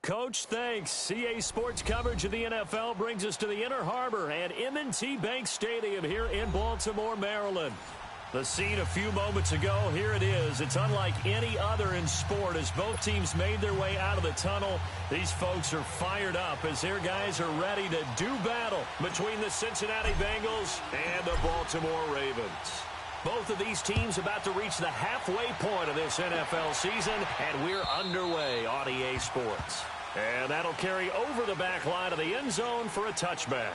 Coach. Thanks. CA Sports coverage of the NFL brings us to the Inner Harbor at M&T Bank Stadium here in Baltimore, Maryland. The scene a few moments ago, here it is. It's unlike any other in sport as both teams made their way out of the tunnel. These folks are fired up as their guys are ready to do battle between the Cincinnati Bengals and the Baltimore Ravens. Both of these teams about to reach the halfway point of this NFL season, and we're underway on EA Sports. And that'll carry over the back line of the end zone for a touchback.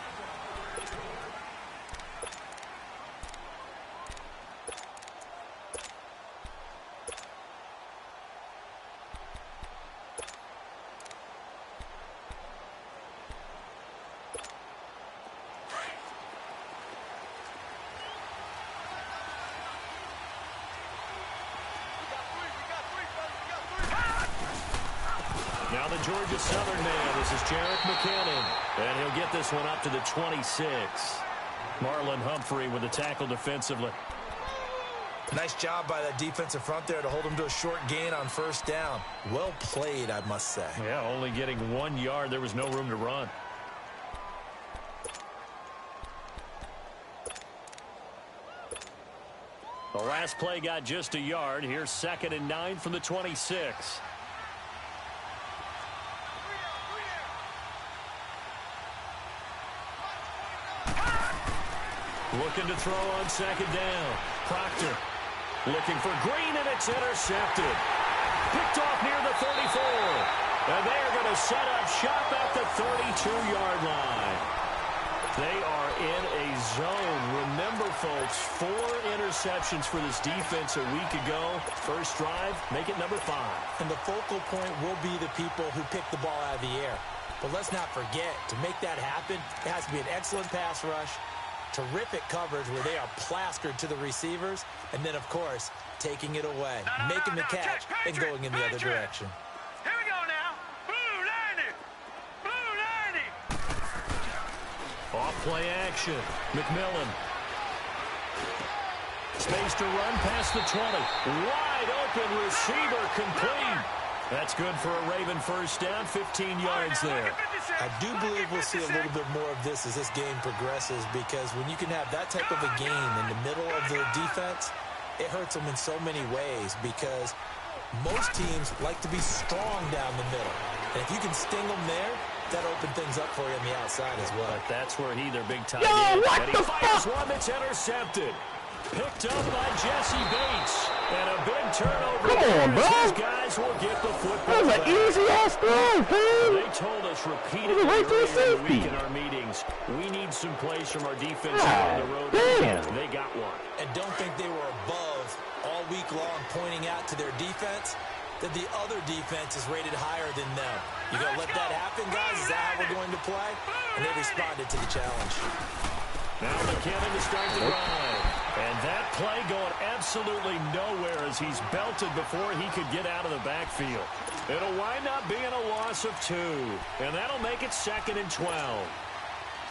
Now the Georgia Southern man, this is Jarek McKinnon, and he'll get this one up to the 26. Marlon Humphrey with the tackle defensively. Nice job by that defensive front there to hold him to a short gain on first down. Well played, I must say. Yeah, only getting 1 yard. There was no room to run. The last play got just a yard. Here's 2nd and 9 from the 26. Looking to throw on 2nd down. Proctor looking for Green, and it's intercepted. Picked off near the 34. And they are going to set up shop at the 32-yard line. They are in a zone. Remember, folks, 4 interceptions for this defense a week ago. First drive, make it number 5. And the focal point will be the people who pick the ball out of the air. But let's not forget, to make that happen, it has to be an excellent pass rush, terrific coverage where they are plastered to the receivers, and then, of course, taking it away, making the catch, and going in the other direction. Here we go now. Blue 90. Blue 90. Off-play action. McMillan. Space to run past the 20. Wide open receiver complete. That's good for a Raven first down, 15 yards there. I do believe we'll see a little bit more of this as this game progresses, because when you can have that type of a game in the middle of the defense, it hurts them in so many ways, because most teams like to be strong down the middle. And if you can sting them there, that opens things up for you on the outside as well. But that's where their big tight end. And he fires one that's intercepted. Picked up by Jesse Bates. And a big turnover. Come on, bro. These guys will get the football. That was an easy-ass throw, man. They told us repeatedly Right to the earlier in the safety. week in our meetings, we need some plays from our defense on the road. Damn. They got one. And don't think they were above all week long pointing out to their defense that the other defense is rated higher than them. You going to let that happen, guys? Is that how we're going to play? And they responded to the challenge. Now McKinnon to start the drive. And that play going absolutely nowhere as he's belted before he could get out of the backfield. It'll wind up being a loss of 2. And that'll make it 2nd and 12.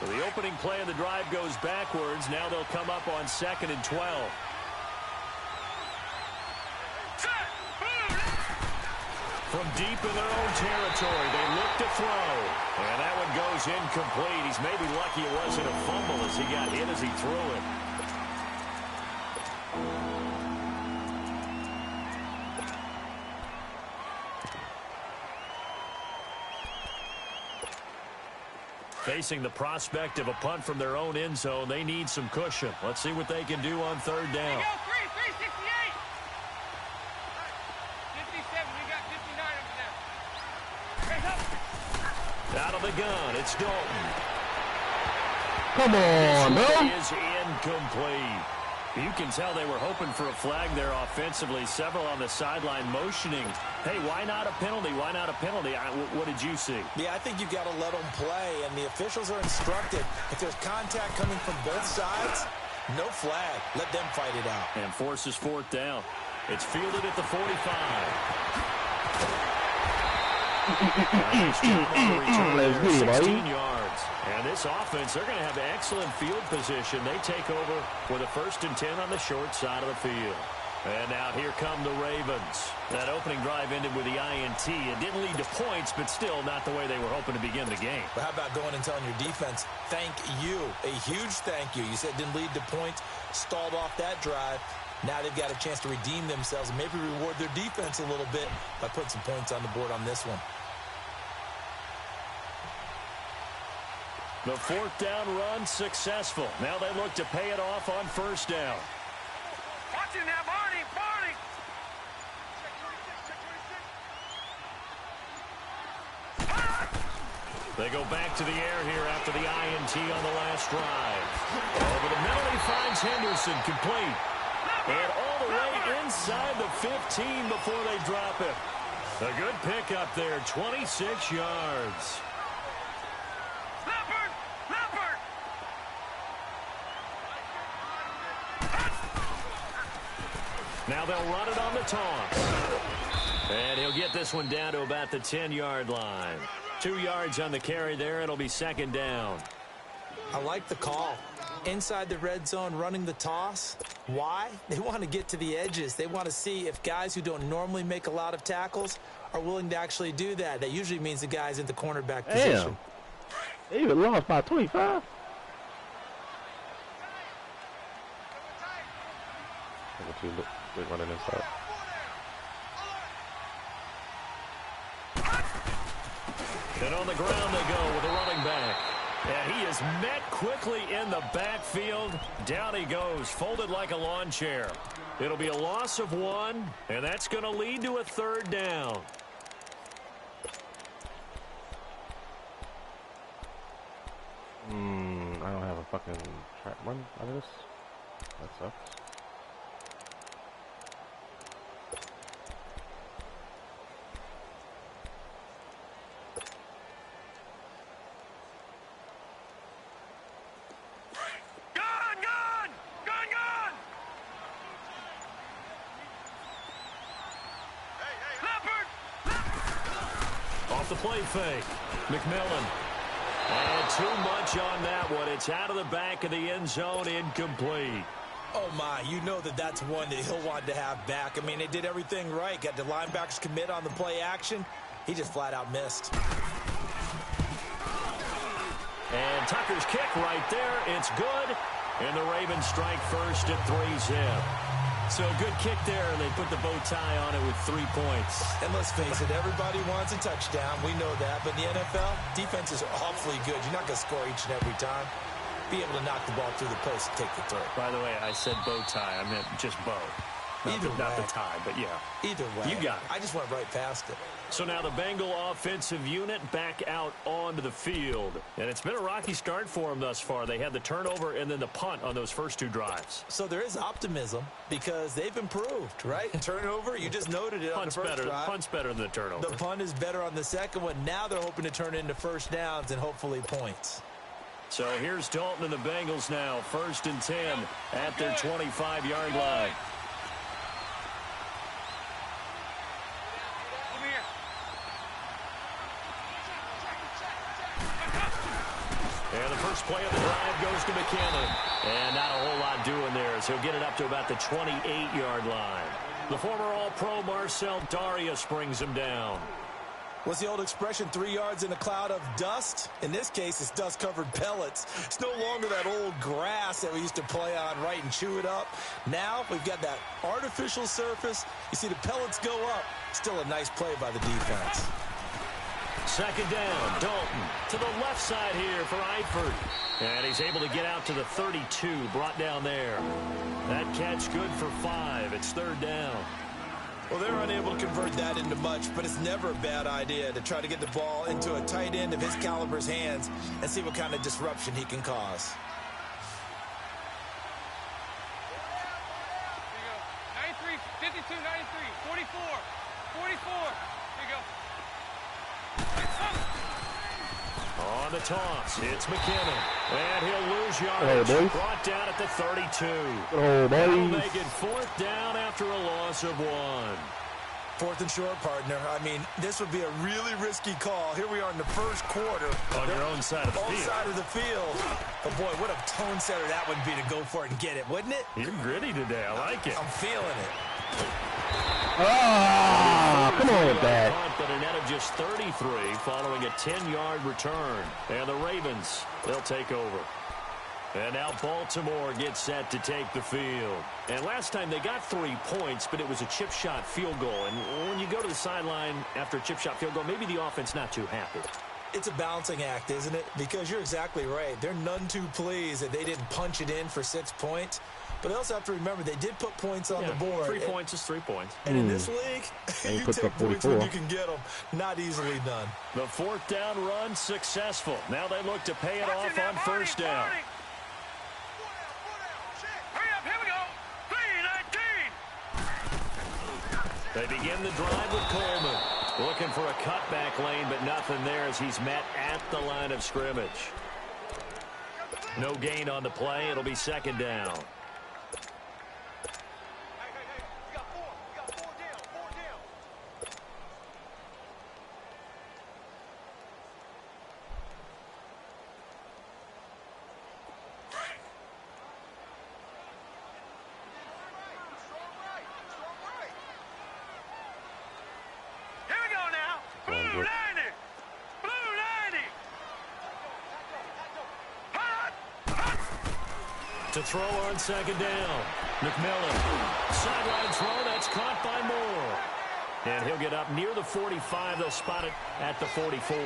So the opening play of the drive goes backwards. Now they'll come up on 2nd and 12. From deep in their own territory, they look to throw. And that one goes incomplete. He's maybe lucky it wasn't a fumble as he got hit as he threw it. Facing the prospect of a punt from their own end zone, they need some cushion. Let's see what they can do on 3rd down. Go 368. 57. We got 59 over there. Out of the gun, it's Dalton. Come on, bro. This is incomplete. You can tell they were hoping for a flag there offensively. Several on the sideline motioning. Hey, why not a penalty? Why not a penalty? What did you see? Yeah, I think you've got to let them play, and the officials are instructed. If there's contact coming from both sides, no flag. Let them fight it out. And forces 4th down. It's fielded at the 45. Nice job on the return there, 16 yards. And this offense, they're going to have excellent field position. They take over with a 1st and 10 on the short side of the field. And now here come the Ravens. That opening drive ended with the INT. It didn't lead to points, but still not the way they were hoping to begin the game. But how about going and telling your defense, thank you, a huge thank you. You said it didn't lead to points, stalled off that drive. Now they've got a chance to redeem themselves and maybe reward their defense a little bit by putting some points on the board on this one. The fourth down run successful. Now they look to pay it off on first down. Watch it now, Barney, Barney. They go back to the air here after the INT on the last drive. Over the middle, he finds Henderson complete. And all the way inside the 15 before they drop it. A good pickup there, 26 yards. Leopard, Leopard. Now they'll run it on the toss. And he'll get this one down to about the 10-yard line. 2 yards on the carry there. It'll be second down. I like the call. Inside the red zone running the toss. Why? They want to get to the edges. They want to see if guys who don't normally make a lot of tackles are willing to actually do that. That usually means the guys in the cornerback position. They even lost by 25. They're running inside. And on the ground they go with a running back. And he is met quickly in the backfield. Down he goes, folded like a lawn chair. It'll be a loss of 1, and that's going to lead to a third down. I don't have a fucking trap run out of this. That sucks. The play fake. McMillan. And too much on that one. It's out of the back of the end zone, incomplete. Oh, my. You know that's one that he'll want to have back. I mean, they did everything right. Got the linebackers commit on the play action. He just flat out missed. And Tucker's kick right there. It's good. And the Ravens strike first at 3-zip. So good kick there, and they put the bow tie on it with 3 points. And let's face it, everybody wants a touchdown. We know that. But in the NFL, defense is awfully good. You're not going to score each and every time. Be able to knock the ball through the post and take the throw. By the way, I said bow tie. I meant just bow. Not the tie, but yeah. Either way. You got it. I just went right past it. So now the Bengal offensive unit back out onto the field. And it's been a rocky start for them thus far. They had the turnover and then the punt on those first 2 drives. So there is optimism because they've improved, right? Turnover, you just noted it on the first drive. Punt's better than the turnover. The punt is better on the second one. Now they're hoping to turn it into first downs and hopefully points. So here's Dalton and the Bengals now. 1st and 10 at their 25-yard line. And the first play of the drive goes to McKinnon. And not a whole lot doing there as he'll get it up to about the 28-yard line. The former All-Pro Marcel Darius brings him down. What's the old expression, 3 yards in a cloud of dust? In this case, it's dust-covered pellets. It's no longer that old grass that we used to play on, right, and chew it up. Now we've got that artificial surface. You see the pellets go up. Still a nice play by the defense. Second down, Dalton to the left side here for Eifert. And he's able to get out to the 32, brought down there. That catch good for 5. It's 3rd down. Well, they're unable to convert that into much, but it's never a bad idea to try to get the ball into a tight end of his caliber's hands and see what kind of disruption he can cause. There you go. 93, 52, 93, 44, 44. There you go. On the toss, it's McKinnon. And he'll lose yards. Brought down at the 32. That'll make it 4th down after a loss of 1. 4th and short, partner. I mean, this would be a really risky call. Here we are in the first quarter. On your own side of the field. Own side of the field. But, boy, what a tone setter that would be to go for it and get it, wouldn't it? You're gritty today. I like it. I'm feeling it. Ah, come on with that. But a net of just 33 following a 10-yard return. And the Ravens, they'll take over. And now Baltimore gets set to take the field. And last time they got 3 points, but it was a chip shot field goal. And when you go to the sideline after a chip shot field goal, maybe the offense not too happy. It's a balancing act, isn't it? Because you're exactly right. They're none too pleased that they didn't punch it in for 6 points. But they also have to remember they did put points on the board. 3 points is 3 points. And in this league, you take points when you can get them. Not easily done. The 4th down run successful. Now they look to pay it off on first down. They begin the drive with Coleman. Looking for a cutback lane, but nothing there as he's met at the line of scrimmage. No gain on the play. It'll be 2nd down. To throw on 2nd down. McMillan. Sideline throw. That's caught by Moore. And he'll get up near the 45. They'll spot it at the 44.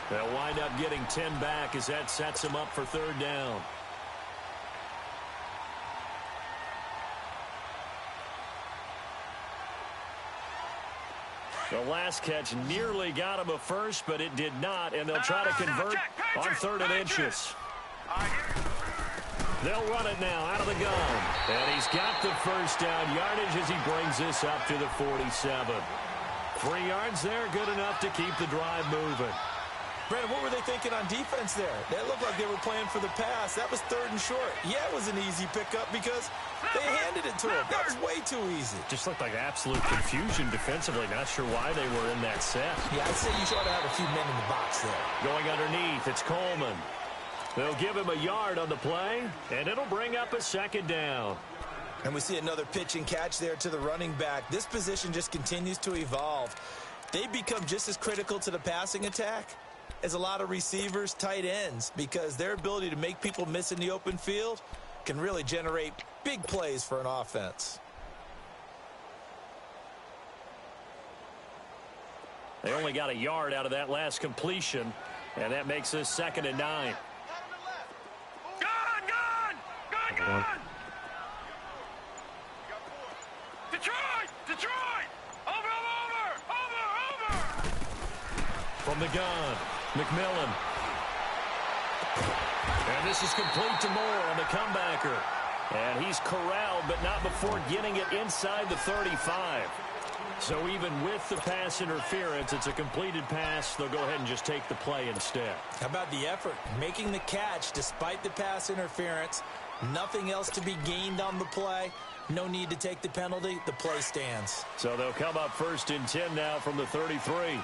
They'll wind up getting 10 back as that sets him up for 3rd down. The last catch nearly got him a first, but it did not, and they'll try to convert on 3rd and inches. They'll run it now out of the gun. And he's got the first down yardage as he brings this up to the 47. 3 yards there, good enough to keep the drive moving. Brandon, what were they thinking on defense there? That looked like they were playing for the pass. That was 3rd and short. Yeah, it was an easy pickup because they handed it to him. That was way too easy. Just looked like absolute confusion defensively. Not sure why they were in that set. Yeah, I'd say you ought to have a few men in the box there. Going underneath, it's Coleman. They'll give him a yard on the play, and it'll bring up a 2nd down. And we see another pitch and catch there to the running back. This position just continues to evolve. They become just as critical to the passing attack as a lot of receivers, tight ends, because their ability to make people miss in the open field can really generate big plays for an offense. They only got a yard out of that last completion, and that makes this 2nd and 9. Gun! Detroit! Over! From the gun, McMillan. And this is complete to Moore on the comebacker. And he's corralled, but not before getting it inside the 35. So even with the pass interference, it's a completed pass. They'll go ahead and just take the play instead. How about the effort? Making the catch despite the pass interference. Nothing else to be gained on the play. No need to take the penalty. The play stands. So they'll come up 1st and 10 now from the 33.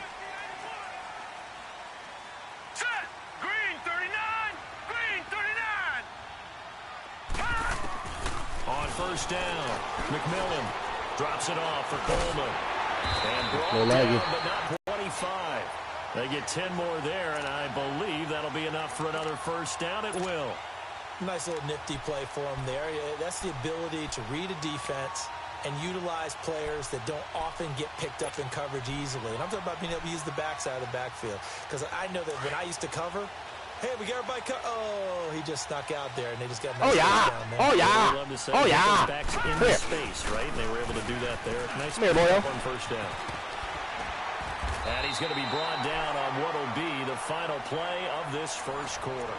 Set! Green 39! Green 39! On 1st down, McMillan drops it off for Coleman. And brought down, but not 25. They get 10 more there, and I believe that'll be enough for another 1st down. It will. Nice little nifty play for him there. That's the ability to read a defense and utilize players that don't often get picked up in coverage easily. And I'm talking about being able to use the backside of the backfield. Because I know that when I used to cover, hey, we got everybody oh, he just snuck out there, and they just got down there. Oh, yeah. Backs in space, right? And they were able to do that there. Nice play on 1st down. And he's going to be brought down on what will be the final play of this 1st quarter.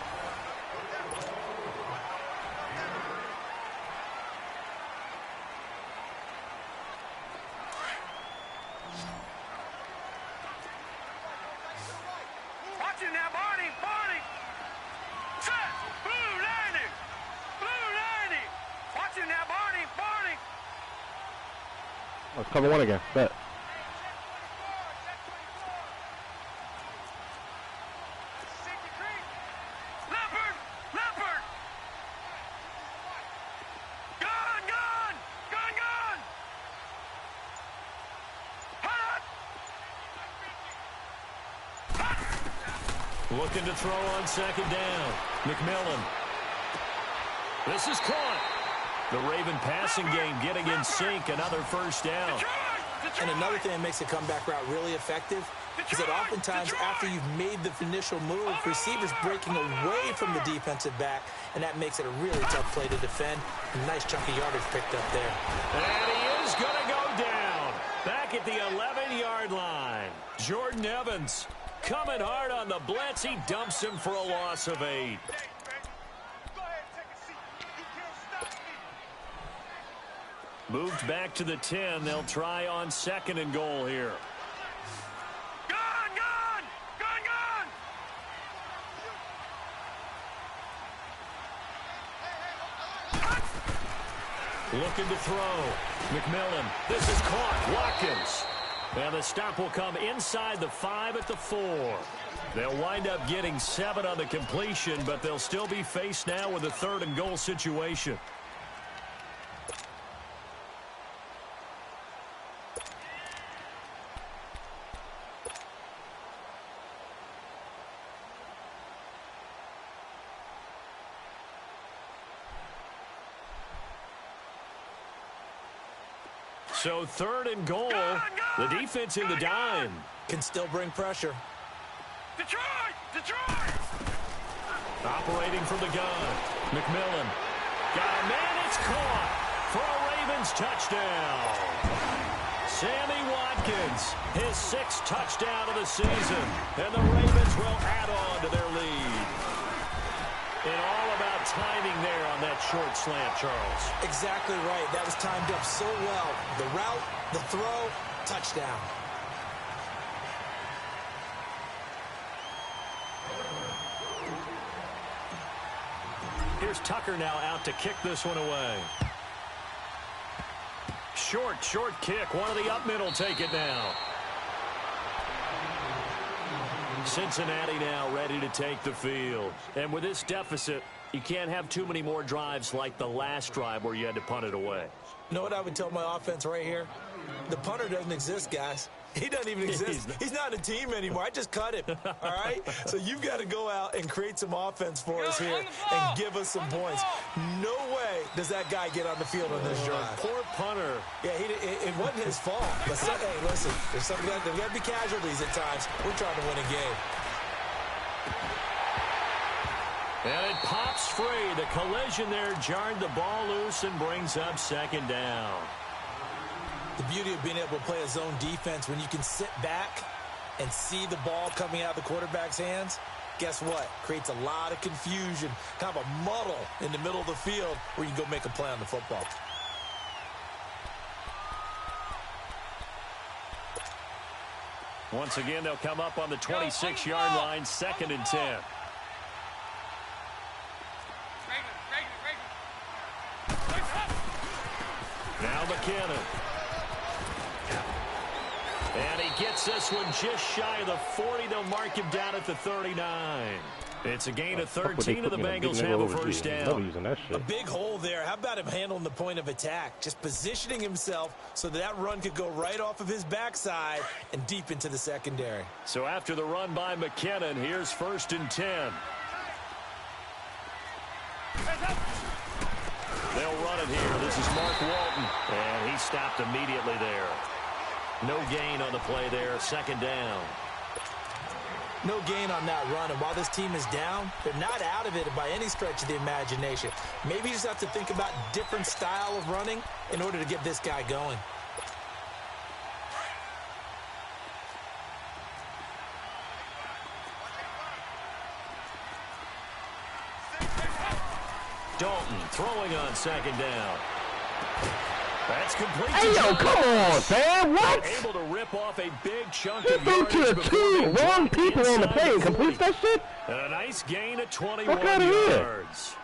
Let's cover 1 again. Bet. Looking to throw on second down. McMillan. This is caught. The Raven passing game getting in sync. Another first down. And another thing that makes a comeback route really effective is that oftentimes after you've made the initial move, receivers breaking away from the defensive back, and that makes it a really tough play to defend. A nice chunk of yardage picked up there. And he is going to go down. Back at the 11-yard line. Jordan Evans coming hard on the blitz. He dumps him for a loss of 8. Moved back to the 10. They'll try on second and goal here. Looking to throw. McMillan. This is caught. Watkins. And the stop will come inside the 5 at the 4. They'll wind up getting 7 on the completion, but they'll still be faced now with a 3rd and goal situation. So 3rd and goal. The defense in the dime. Can still bring pressure. Detroit! Operating from the gun. McMillan. Got a man. It's caught for a Ravens touchdown. Sammy Watkins, his 6th touchdown of the season. And the Ravens will add on to their lead. And all about timing there on that short slant, Charles. Exactly right. That was timed up so well. The route, the throw, touchdown. Here's Tucker now out to kick this one away. Short kick. One of the up middle take it now. Cincinnati now ready to take the field. And with this deficit, you can't have too many more drives like the last drive where you had to punt it away. You know what I would tell my offense right here? The punter doesn't exist, guys. He doesn't even exist. He's not a team anymore. I just cut him, all right? So you've got to go out and create some offense for us here and give us some points. No way does that guy get on the field on this drive. Poor punter. Yeah, it wasn't his fault. But hey, listen, there's got to be casualties at times. We're trying to win a game. And it pops free. The collision there jarred the ball loose and brings up 2nd down. The beauty of being able to play a zone defense when you can sit back and see the ball coming out of the quarterback's hands, guess what? Creates a lot of confusion, kind of a muddle in the middle of the field where you can go make a play on the football. Once again, they'll come up on the 26-yard line, 2nd and 10. Now McKinnon. And he gets this one just shy of the 40. They'll mark him down at the 39. It's a gain of 13, and the Bengals have a first down. A big hole there. How about him handling the point of attack? Just positioning himself so that run could go right off of his backside and deep into the secondary. So after the run by McKinnon, here's 1st and 10. They'll run it here. This is Mark Walton. And he stopped immediately there. No gain on the play there. 2nd down. No gain on that run. And while this team is down, they're not out of it by any stretch of the imagination. Maybe you just have to think about different style of running in order to get this guy going. Dalton throwing on 2nd down. That's complete. Hey, yo, come on, Sam. What? Able to rip off a big chunk You of threw to the yardage 2 wrong people on the play and complete that shit? And a nice gain of 21 outta yards.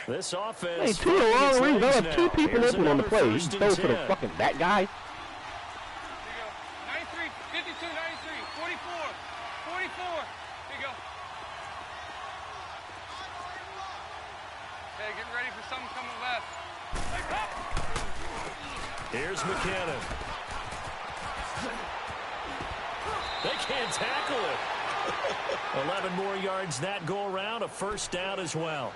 This offense. Hey, 2 wrong reasons. I have 2 people Here's open on the another play. He 1st and throws to the 10. fucking that guy. 93, 52, 93, 44, 44. Here you go. Hey, getting ready for something coming left. Here's McKinnon. They can't tackle it. 11 more yards that go around, a first down as well.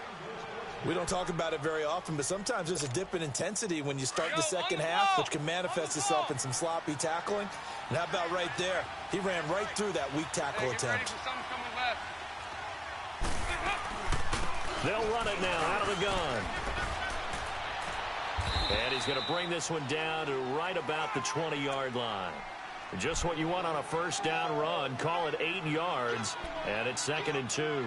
We don't talk about it very often, but sometimes there's a dip in intensity when you start the second half, which can manifest itself in some sloppy tackling. And how about right there? He ran right through that weak tackle attempt. They'll run it now out of the gun. And he's going to bring this one down to right about the 20-yard line. Just what you want on a first down run. Call it 8 yards, and it's 2nd and 2.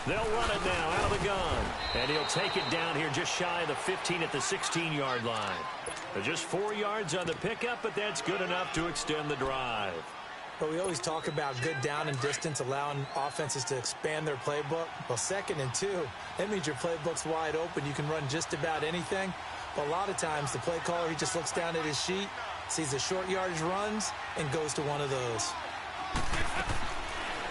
They'll run it now out of the gun. And he'll take it down here just shy of the 15 at the 16-yard line. Just 4 yards on the pickup, but that's good enough to extend the drive. But we always talk about good down and distance, allowing offenses to expand their playbook. Well, 2nd and 2, that means your playbook's wide open. You can run just about anything. But a lot of times, the play caller, he just looks down at his sheet, sees the short yardage runs, and goes to one of those.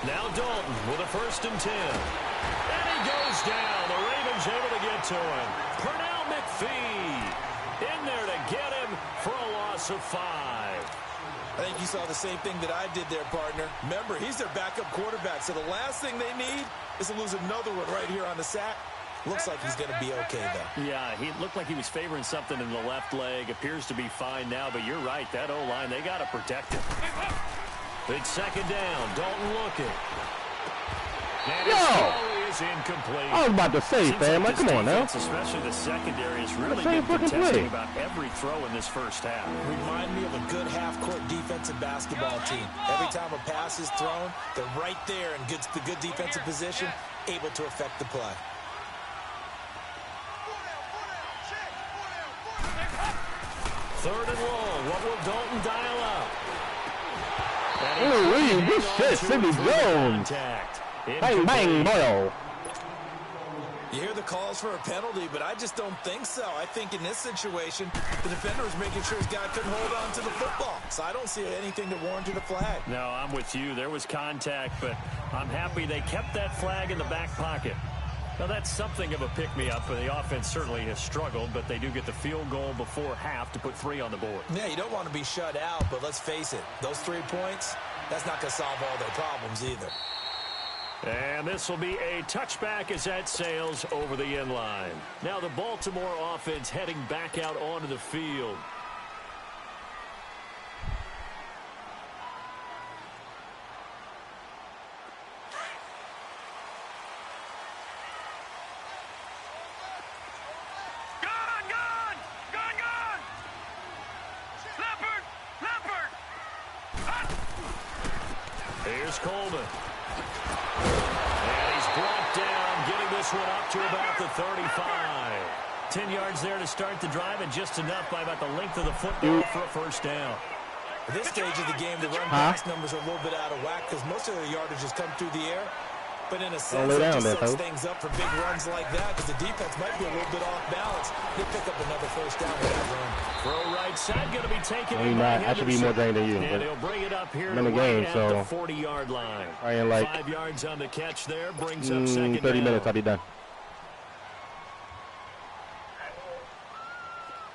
Now Dalton with a 1st and 10. And he goes down. The Ravens able to get to him. Pernell McPhee in there to get him for a loss of 5. I think you saw the same thing that I did there, partner. Remember, he's their backup quarterback, so the last thing they need is to lose another one right here on the sack. Looks like he's going to be okay, though. Yeah, he looked like he was favoring something in the left leg. Appears to be fine now, but you're right. That O-line, they got to protect him. It's 2nd down. Dalton looking. And his throw is incomplete. I was about to say, fam, like, come on now. Especially the secondary is really been contesting about every throw in this first half. Remind me of a good half-court defensive basketball team. Every time a pass is thrown, they're right there and gets the good defensive position, able to affect the play. Third and long. What will Dalton dial up? Ooh, good shit, Sidney Jones. Bang, bang, boy. You hear the calls for a penalty, but I just don't think so. I think in this situation, the defender was making sure his guy couldn't hold on to the football. So I don't see anything to warrant a flag. No, I'm with you. There was contact, but I'm happy they kept that flag in the back pocket. Now, that's something of a pick-me-up, and the offense certainly has struggled, but they do get the field goal before half to put 3 on the board. Yeah, you don't want to be shut out, but let's face it, those 3 points, that's not going to solve all their problems either. And this will be a touchback as that sails over the end line. Now the Baltimore offense heading back out onto the field. Here's Coleman. And he's brought down, getting this one up to about the 35. 10 yards there to start the drive, and just enough by about the length of the football for a first down. At this stage of the game, the run-pass numbers are a little bit out of whack because most of their yardage has come through the air. But in a sense, it just sets things up for big runs like that because the defense might be a little bit off balance. They pick up another first down with that run. Throw right side, going to be taken in by Henderson. I should be more drained than you. And he'll bring it up here in the game, at so the 40-yard line. I ain't like 5 yards on the catch there, brings up second 30 down. minutes, I'll be done.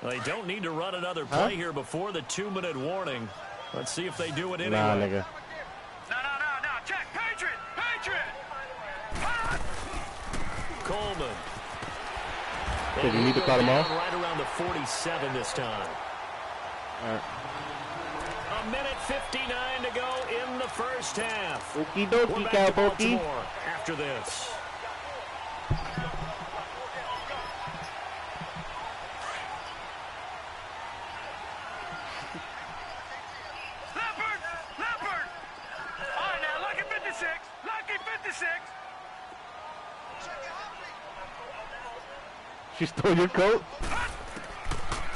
They don't need to run another play here before the 2-minute warning. Let's see if they do it anyway. Nah, nigga. No. Check. Patriot. Coleman. Did you need to cut him off? Right around the 47 this time. All right. A minute 59 to go in the first half. Okie We're dokie, back to Cowpokey. Baltimore after this. Leopard. All right, now, lucky 56. She stole your coat?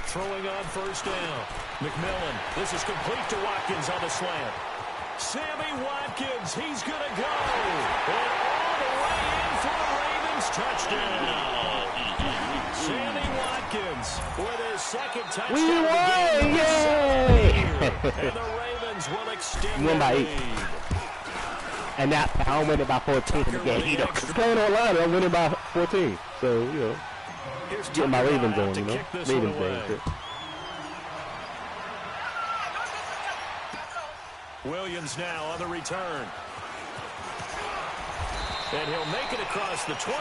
Throwing on first down. McMillan. This is complete to Watkins on the slant. Sammy Watkins. He's going to go. And all the way in for the Ravens touchdown. Sammy Watkins with his second touchdown. We won! Yay! And the Ravens will extend Won by their 8. lead. And now I'm winning by 14 in the game. You know, playing online, I'm winning by 14. So, you know, getting my Ravens on, you know. Ravens game. Williams now on the return. And he'll make it across the 20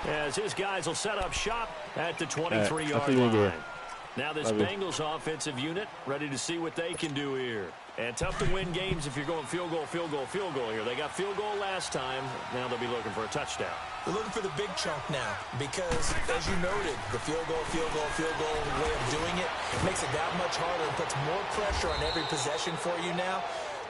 as his guys will set up shop at the 23-yard line. Now this Bengals offensive unit ready to see what they can do here. And tough to win games if you're going field goal, field goal, field goal here. They got field goal last time. Now they'll be looking for a touchdown. They're looking for the big chunk now because, as you noted, the field goal way of doing it makes it that much harder and puts more pressure on every possession for you now.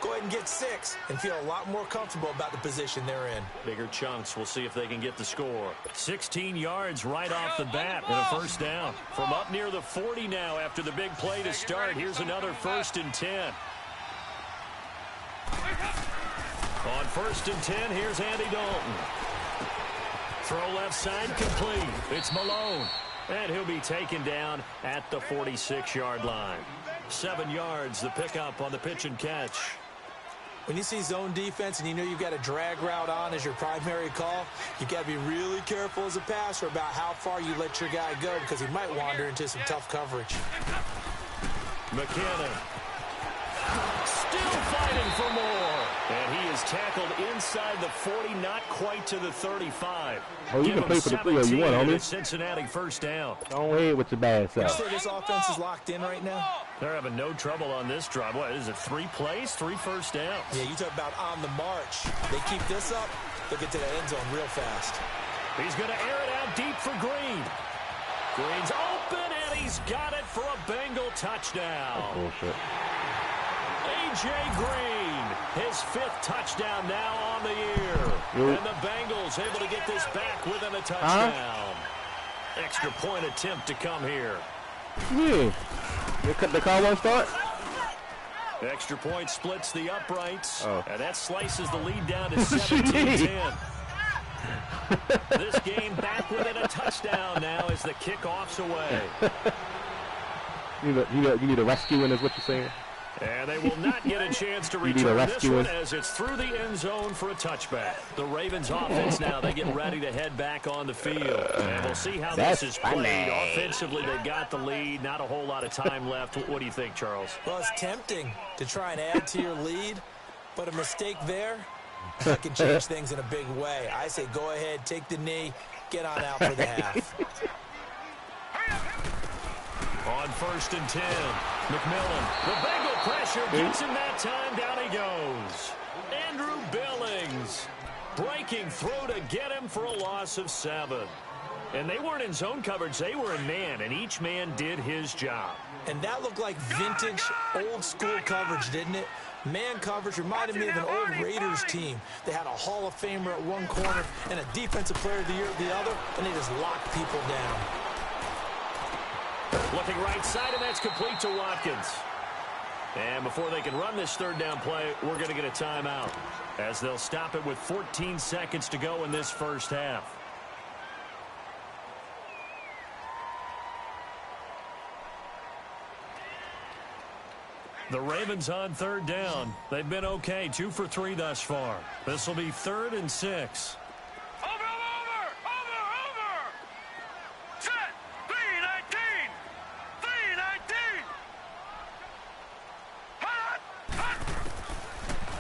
Go ahead and get 6 and feel a lot more comfortable about the position they're in. Bigger chunks. We'll see if they can get the score. 16 yards right off the bat and a first down. From up near the 40 now after the big play to start. Here's another 1st and 10. On 1st and 10, here's Andy Dalton. Throw left side complete. It's Malone. And he'll be taken down at the 46-yard line. 7 yards, the pickup on the pitch and catch. When you see zone defense and you know you've got a drag route on as your primary call, you've got to be really careful as a passer about how far you let your guy go because he might wander into some tough coverage. McKinnon still fighting for more. And he is tackled inside the 40, not quite to the 35. Oh, you can play for the field you want, homie. Cincinnati first down. Don't hit with your bad Would you side. say this offense is locked in right now? They're having no trouble on this drive. What is it, 3 plays, 3 first downs? Yeah, you talk about on the march. They keep this up, they'll get to the end zone real fast. He's going to air it out deep for Green. Green's open, and he's got it for a Bengal touchdown. That's bullshit. A.J. Green, his 5th touchdown now on the year. And the Bengals able to get this back within a touchdown. Extra point attempt to come here. Yeah. The call won't start? Extra point splits the uprights. Oh. And that slices the lead down to 17-10. This game back within a touchdown now as the kickoff's away. You need a rescuing is what you're saying? And they will not get a chance to return this one as it's through the end zone for a touchback. The Ravens offense now, they get ready to head back on the field. And we'll see how this is played. Offensively, they've got the lead. Not a whole lot of time left. What do you think, Charles? Well, it's tempting to try and add to your lead, but a mistake there that can change things in a big way. I say go ahead, take the knee, get on out for the half. On 1st and 10, McMillan. The Bengal pressure gets him that time. Down he goes. Andrew Billings breaking through to get him for a loss of 7. And they weren't in zone coverage. They were in man, and each man did his job. And that looked like vintage, old-school coverage, didn't it? Man coverage reminded me of an old Raiders team. They had a Hall of Famer at one corner and a defensive player of the year at the other, and they just locked people down. Looking right side, and that's complete to Watkins. And before they can run this 3rd down play, we're going to get a timeout as they'll stop it with 14 seconds to go in this first half. The Ravens on 3rd down. They've been okay, 2 for 3 thus far. This will be 3rd and 6.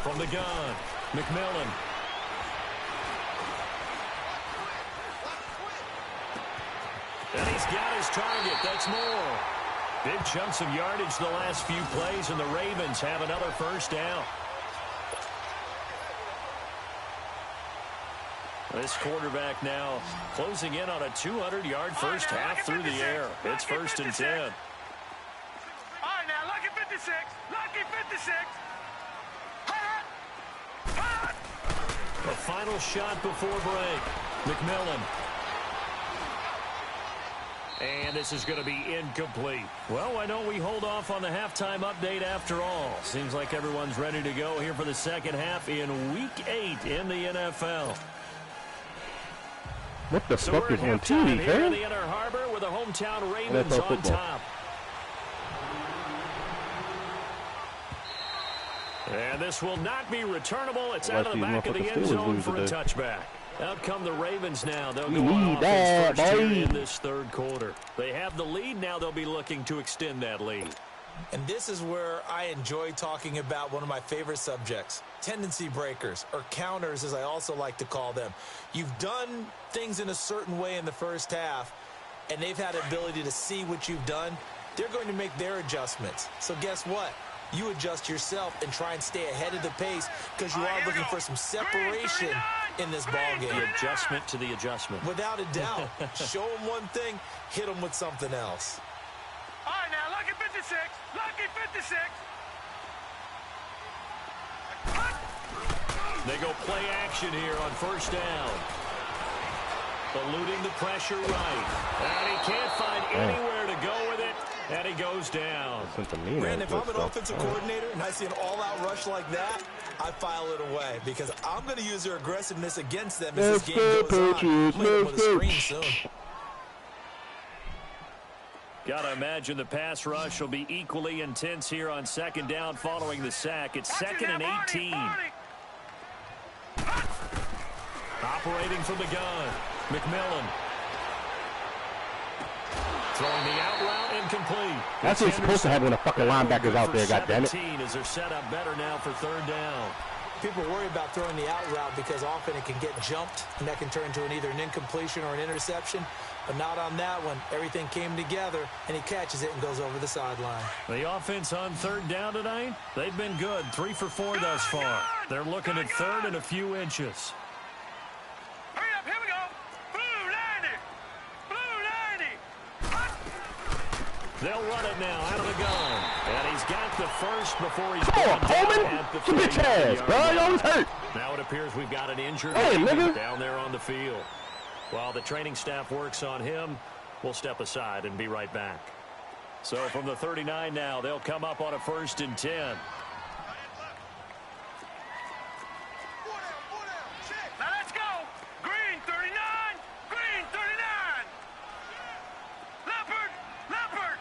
From the gun, McMillan. And he's got his target. That's more. Big chunks of yardage the last few plays, and the Ravens have another first down. This quarterback now closing in on a 200-yard first half through the air. It's 1st and 10. All right, now, lucky 56. Lucky 56. The final shot before break. McMillan. And this is going to be incomplete. Well, why don't we hold off on the halftime update after all? Seems like everyone's ready to go here for the second half in Week 8 in the NFL. What the fuck is on TV, TV, here in man? the Inner Harbor with the hometown Ravens on top. And this will not be returnable. It's out of the back of the end zone for a touchback. Out come the Ravens now. They'll go on offense first here in this third quarter. They have the lead. Now they'll be looking to extend that lead. And this is where I enjoy talking about one of my favorite subjects, tendency breakers, or counters as I also like to call them. You've done things in a certain way in the first half, and they've had the ability to see what you've done. They're going to make their adjustments. So guess what? You adjust yourself and try and stay ahead of the pace because you are looking for some separation in this ball game. The adjustment to the adjustment. Without a doubt. Show them one thing, hit them with something else. All right, now, lucky 56. Lucky 56. They go play action here on first down. Eluding the pressure right. And he can't find anywhere to go with it. And he goes down. Brandon, if I'm an offensive coordinator and I see an all-out rush like that, I file it away because I'm going to use their aggressiveness against them as this game goes on. I'm going to hit them with a screen soon. Got to imagine the pass rush will be equally intense here on second down following the sack. It's second and 18. Operating from the gun, McMillan. Throwing the out route incomplete. That's what you're supposed to have when the fucking linebackers out there, goddammit. As they're set up better now for third down. People worry about throwing the out route because often it can get jumped, and that can turn into either an incompletion or an interception. But not on that one. Everything came together, and he catches it and goes over the sideline. The offense on third down tonight, they've been good. 3 for 4 thus far. They're looking at third and a few inches. Hurry up, here we go. Blue 90. Blue 90. They'll run it now out of the gun. And he's got the first before he's gone Coleman. You bitch ass, bro. You always hurt. Now it appears we've got an injured down there on the field. While the training staff works on him, we'll step aside and be right back. So from the 39 now, they'll come up on a 1st and 10. Now let's go. Green 39. Green 39. Leopard. Leopard.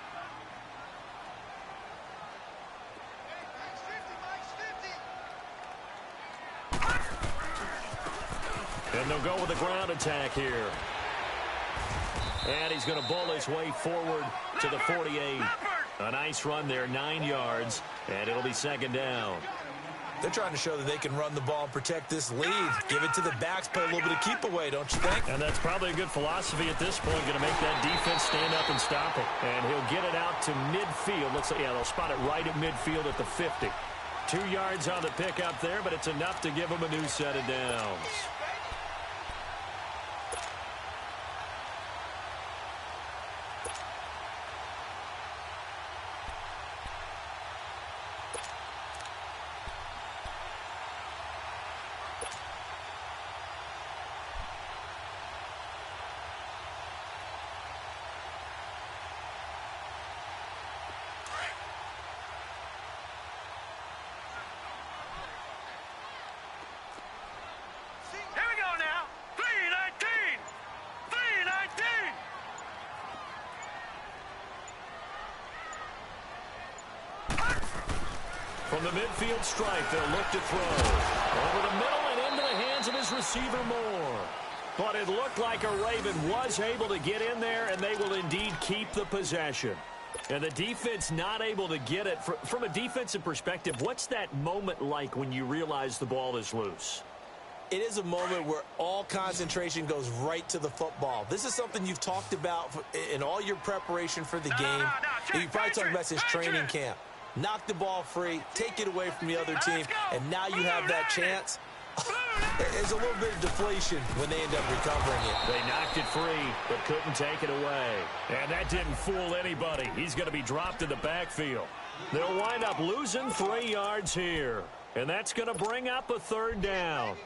And they'll go with the ground attack here. And he's going to bull his way forward to the 48. A nice run there, 9 yards, and it'll be second down. They're trying to show that they can run the ball and protect this lead. Give it to the backs, play a little bit of keep away, don't you think? And that's probably a good philosophy at this point, going to make that defense stand up and stop it. And he'll get it out to midfield. Looks like, yeah, they'll spot it right at midfield at the 50. 2 yards on the pickup there, but it's enough to give them a new set of downs. From the midfield strike, they'll look to throw. Over the middle and into the hands of his receiver Moore. But it looked like a Raven was able to get in there, and they will indeed keep the possession. And the defense not able to get it. From a defensive perspective, what's that moment like when you realize the ball is loose? It is a moment where all concentration goes right to the football. This is something you've talked about in all your preparation for the game. And you probably talked about since training camp. Knock the ball free, take it away from the other team, and now you have that chance. There's a little bit of deflation when they end up recovering it. They knocked it free, but couldn't take it away. And that didn't fool anybody. He's going to be dropped in the backfield. They'll wind up losing 3 yards here. And that's going to bring up a third down.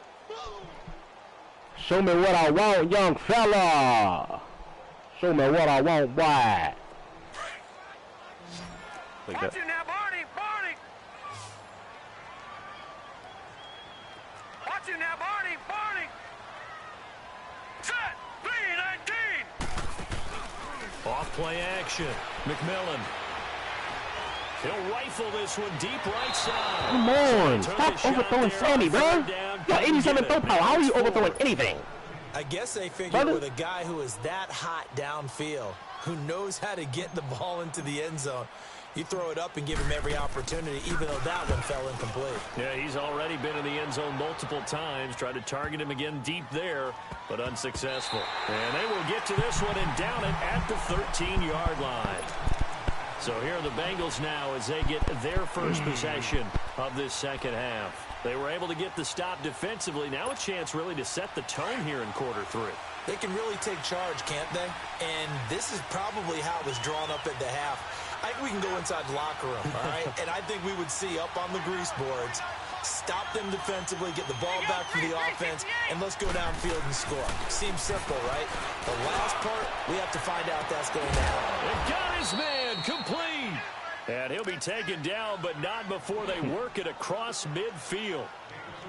Show me what I want, young fella. Show me what I want, boy. Like that. Watch it now, Barney. Barney. Watch it now, Barney. Barney. Set. 3-19. Off play action. McMillan. He'll rifle this one deep right side. Come on. Stop overthrowing Sammy, bro. You got 87 throw power. How are you overthrowing anything? I guess they figured with a guy who is that hot downfield, who knows how to get the ball into the end zone, you throw it up and give him every opportunity, even though that one fell incomplete. Yeah, he's already been in the end zone multiple times. Tried to target him again deep there, but unsuccessful. And they will get to this one and down it at the 13-yard line. So here are the Bengals now as they get their first possession of this second half. They were able to get the stop defensively. Now a chance really to set the tone here in quarter three. They can really take charge, can't they? And this is probably how it was drawn up at the half. I think we can go inside the locker room, all right? And I think we would see up on the grease boards, stop them defensively, get the ball back for the offense, and let's go downfield and score. Seems simple, right? The last part, we have to find out that's going to happen. And got his man complete. And he'll be taken down, but not before they work it across midfield.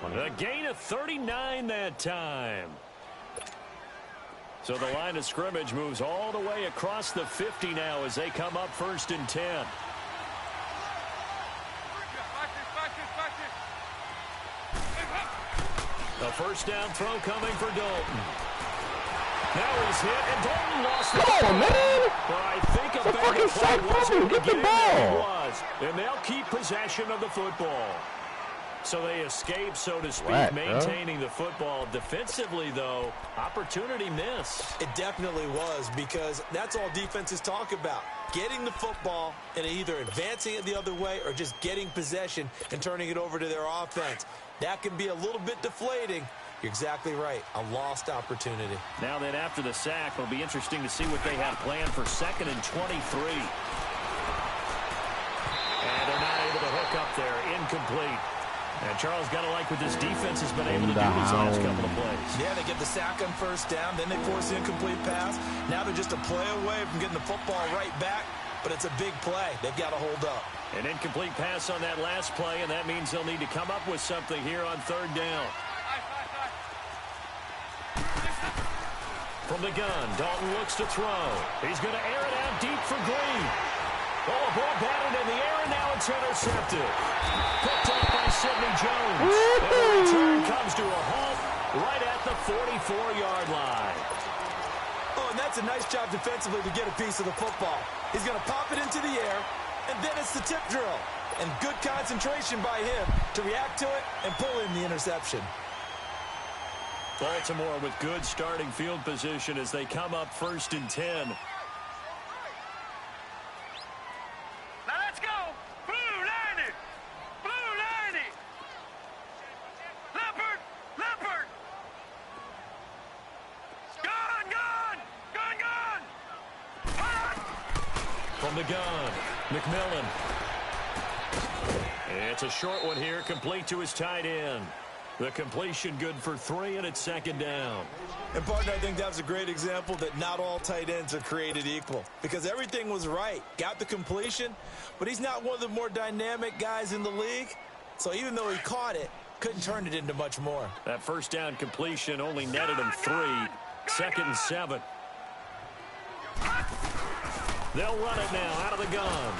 A gain of 39 that time. So the line of scrimmage moves all the way across the 50 now as they come up 1st and 10. A first down throw coming for Dalton. Now he's hit, and Dalton lost the ball. Come on, man. But I think a better play was going to get in there. He was. And they'll keep possession of the football. So they escape, so to speak, maintaining the football. Defensively, though, opportunity miss. It definitely was, because that's all defenses talk about. Getting the football and either advancing it the other way or just getting possession and turning it over to their offense. That can be a little bit deflating. You're exactly right. A lost opportunity. Now then, after the sack, it'll be interesting to see what they have planned for 2nd and 23. And they're not able to hook up there. Incomplete. And Charles got to like what this defense has been able to do these last couple of plays. Yeah, they get the sack on 1st down, then they force the incomplete pass. Now they're just a play away from getting the football right back, but it's a big play. They've got to hold up. An incomplete pass on that last play, and that means they'll need to come up with something here on 3rd down. From the gun, Dalton looks to throw. He's going to air it out deep for Green. Oh, ball batted in the air, and now it's intercepted. Picked up by Sidney Jones. And the return comes to a halt right at the 44-yard line. Oh, and that's a nice job defensively to get a piece of the football. He's going to pop it into the air, and then it's the tip drill. And good concentration by him to react to it and pull in the interception. Baltimore with good starting field position as they come up 1st and 10. Now let's go. Blue 90. Blue 90. Leopard. Leopard. Gun, gun. Gun, gun. From the gun, McMillan. It's a short one here, complete to his tight end. The completion good for 3, and it's 2nd down. And, partner, I think that's a great example that not all tight ends are created equal, because everything was right. Got the completion, but he's not one of the more dynamic guys in the league. So even though he caught it, couldn't turn it into much more. That first down completion only netted him 3. 2nd and 7. They'll run it now out of the gun.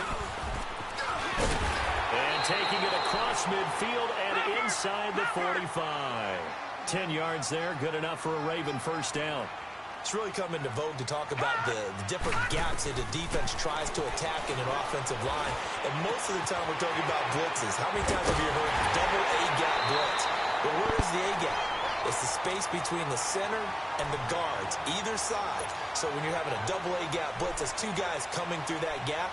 And taking it across midfield and inside the 45. 10 yards there, good enough for a Raven first down. It's really come into vogue to talk about the different gaps that the defense tries to attack in an offensive line. And most of the time we're talking about blitzes. How many times have you heard double A-gap blitz? Well, where is the A-gap? It's the space between the center and the guards, either side. So when you're having a double A-gap blitz, there's 2 guys coming through that gap.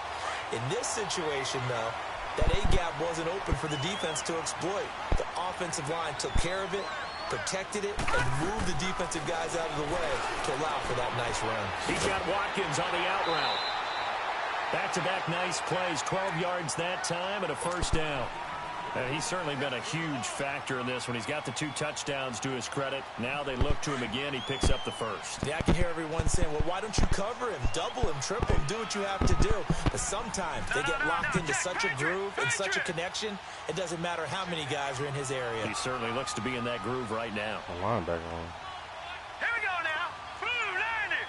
In this situation, though, that A-gap wasn't open for the defense to exploit. The offensive line took care of it, protected it, and moved the defensive guys out of the way to allow for that nice run. He's got Watkins on the out route. Back-to-back nice plays, 12 yards that time and a first down. He's certainly been a huge factor in this when he's got the 2 touchdowns to his credit. Now they look to him again. He picks up the first. Yeah, I can hear everyone saying, well, why don't you cover him, double him, triple him, do what you have to do. But sometimes they get locked into such a groove and such a connection, it doesn't matter how many guys are in his area. He certainly looks to be in that groove right now. A linebacker on. Here we go now. Blue 90.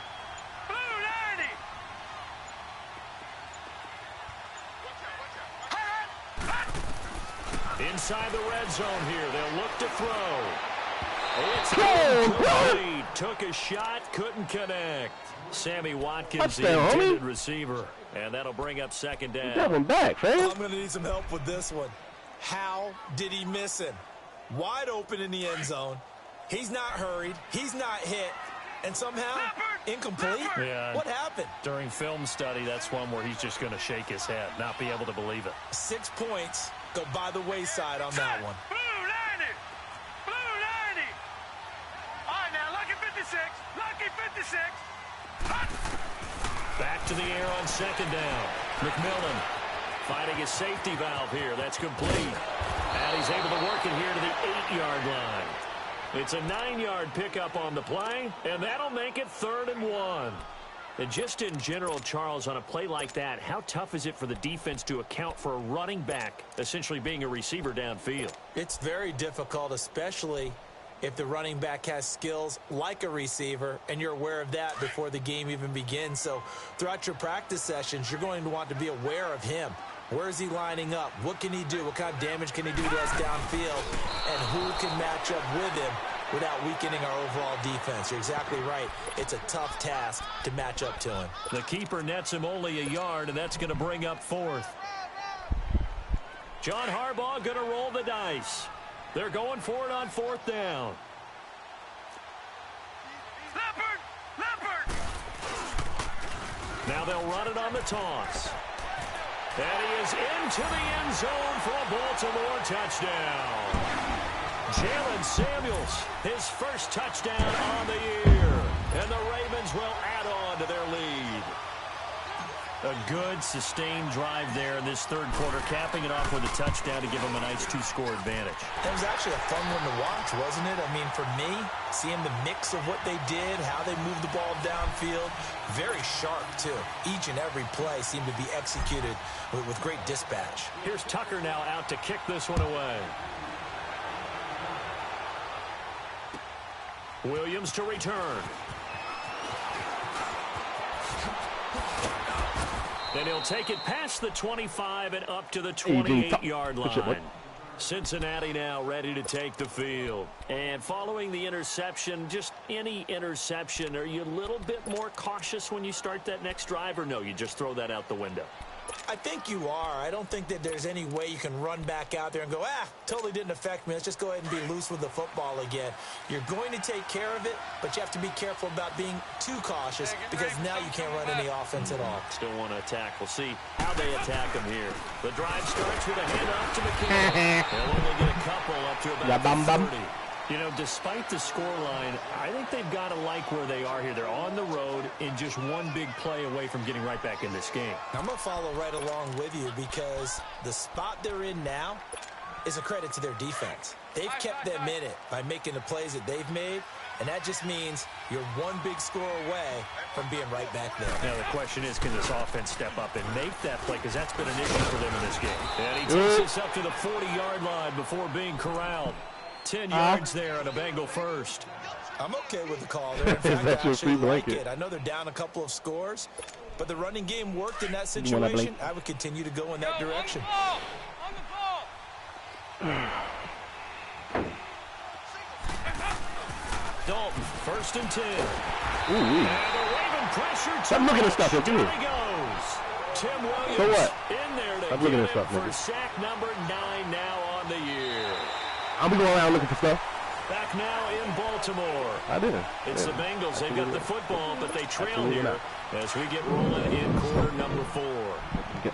Blue 90. Inside the red zone here. They'll look to throw. It's incomplete. Took a shot, couldn't connect. Sammy Watkins, the intended receiver. And that'll bring up second down. That one back, fam. I'm going to need some help with this one. How did he miss him? Wide open in the end zone. He's not hurried. He's not hit. And somehow, incomplete? Yeah. What happened? During film study, that's one where he's just going to shake his head, not be able to believe it. 6 points go by the wayside on that one. Blue 90! Blue 90! All right, now, lucky 56. Lucky 56. Back to the air on second down. McMillan finding his safety valve here. That's complete. And he's able to work it here to the 8-yard line. It's a 9-yard pickup on the play, and that'll make it 3rd and 1. And just in general, Charles, on a play like that, how tough is it for the defense to account for a running back essentially being a receiver downfield? It's very difficult, especially if the running back has skills like a receiver, and you're aware of that before the game even begins. So throughout your practice sessions, you're going to want to be aware of him. Where is he lining up? What can he do? What kind of damage can he do to us downfield? And who can match up with him without weakening our overall defense? You're exactly right. It's a tough task to match up to him. The keeper nets him only a yard, and that's going to bring up 4th. John Harbaugh going to roll the dice. They're going for it on 4th down. Leopard! Leopard! Now they'll run it on the toss. And he is into the end zone for a Baltimore touchdown. Jalen Samuels, his first touchdown on the year. And the Ravens will add on to their lead. A good, sustained drive there in this third quarter, capping it off with a touchdown to give them a nice 2-score advantage. That was actually a fun one to watch, wasn't it? I mean, for me, seeing the mix of what they did, how they moved the ball downfield, very sharp, too. Each and every play seemed to be executed with great dispatch. Here's Tucker now out to kick this one away. Williams to return. And he'll take it past the 25 and up to the 28-yard line. Cincinnati now ready to take the field. And following the interception, just any interception, are you a little bit more cautious when you start that next drive, or no, you just throw that out the window? I think you are. I don't think that there's any way you can run back out there and go, totally didn't affect me. Let's just go ahead and be loose with the football again. You're going to take care of it, but you have to be careful about being too cautious because now you can't run any offense at all. Still want to attack. We'll see how they attack them here. The drive starts with a handoff to McKinnon. They'll only get a couple up to about 30. You know, despite the scoreline, I think they've got to like where they are here. They're on the road in just one big play away from getting right back in this game. I'm going to follow right along with you because the spot they're in now is a credit to their defense. They've kept them in it by making the plays that they've made, and that just means you're one big score away from being right back there. Now the question is, can this offense step up and make that play? Because that's been an issue for them in this game. And he takes this up to the 40-yard line before being corralled. 10 yards there on a Bengal first. I'm okay with the call there. In fact, I actually like it. I know they're down a couple of scores, but the running game worked in that situation. I would continue to go in that direction. On the ball! Dalton, 1st and 10. Ooh, and the Raven pressure. Stop looking at stuff. There he goes. Tim Williams so what? in there to Stop get looking him at stuff, for sack number 9 now on the year. I'll be going around looking for stuff. Back now in Baltimore. I didn't. It's the Bengals. They've got the football, but they trail here as we get rolling in quarter number 4.